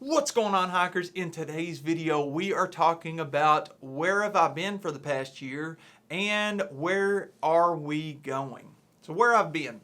What's going on, hikers? In today's video, we are talking about where have I been for the past year and where are we going. So where I've been.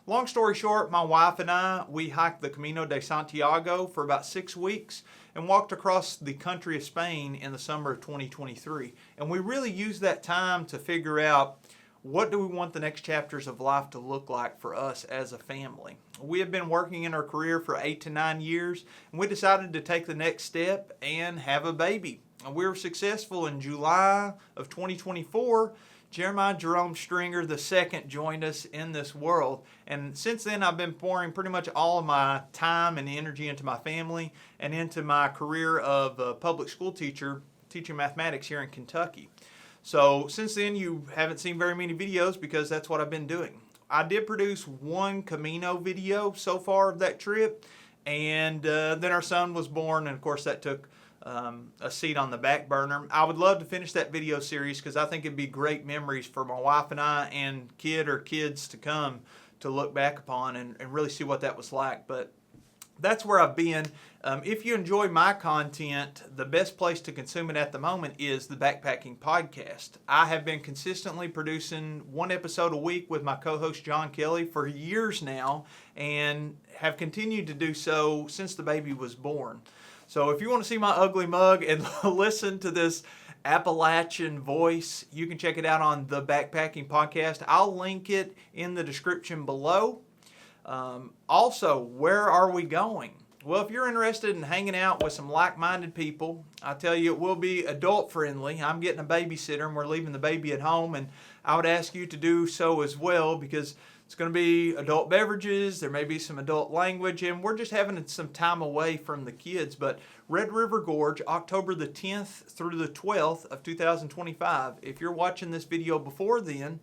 Long story short, my wife and I, we hiked the Camino de Santiago for about 6 weeks and walked across the country of Spain in the summer of 2023. And we really used that time to figure out what do we want the next chapters of life to look like for us as a family. We have been working in our career for 8 to 9 years, and we decided to take the next step and have a baby. And we were successful in July of 2024. Jeremiah Jerome Stringer II joined us in this world, and since then I've been pouring pretty much all of my time and energy into my family and into my career of a public school teacher teaching mathematics here in Kentucky. So since then you haven't seen very many videos because that's what I've been doing. I did produce one Camino video so far of that trip, and then our son was born, and of course that took a seat on the back burner. I would love to finish that video series because I think it'd be great memories for my wife and I and kid or kids to come to look back upon and really see what that was like. But that's where I've been. If you enjoy my content, the best place to consume it at the moment is the Backpacking Podcast. I have been consistently producing one episode a week with my co-host John Kelly for years now and have continued to do so since the baby was born. So if you want to see my ugly mug and listen to this Appalachian voice, you can check it out on the Backpacking Podcast. I'll link it in the description below. Also, where are we going? Well, if you're interested in hanging out with some like-minded people, I tell you it will be adult-friendly. I'm getting a babysitter and we're leaving the baby at home, and I would ask you to do so as well because it's going to be adult beverages, there may be some adult language, and we're just having some time away from the kids. But Red River Gorge, October the 10th through the 12th of 2025. If you're watching this video before then,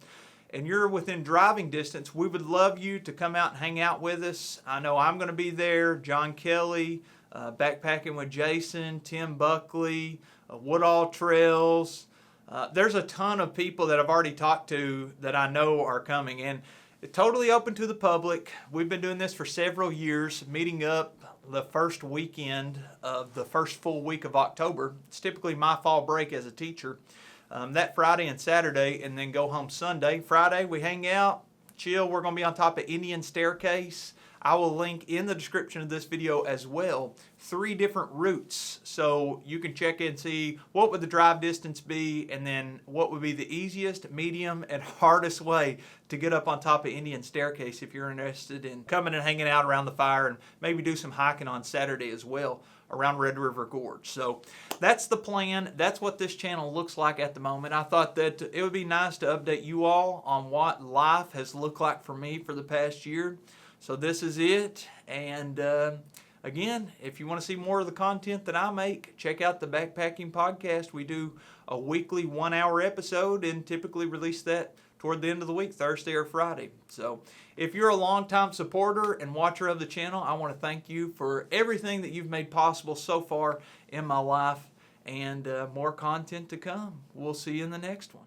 and you're within driving distance, we would love you to come out and hang out with us. I know I'm going to be there, John Kelly, Backpacking with Jason, Tim Buckley, Woodall Trails. There's a ton of people that I've already talked to that I know are coming, and it's totally open to the public. We've been doing this for several years, meeting up the first weekend of the first full week of October. It's typically my fall break as a teacher. That Friday and Saturday, and then go home Sunday. Friday we hang out, chill. We're going to be on top of Indian Staircase. I will link in the description of this video as well 3 different routes, so you can check and see what would the drive distance be, and then what would be the easiest, medium, and hardest way to get up on top of Indian Staircase if you're interested in coming and hanging out around the fire and maybe do some hiking on Saturday as well around Red River Gorge. So that's the plan. That's what this channel looks like at the moment. I thought that it would be nice to update you all on what life has looked like for me for the past year. So this is it. And again, if you want to see more of the content that I make, check out the Backpacking Podcast. We do a weekly 1-hour episode and typically release that toward the end of the week, Thursday or Friday. So if you're a longtime supporter and watcher of the channel, I want to thank you for everything that you've made possible so far in my life, and more content to come. We'll see you in the next one.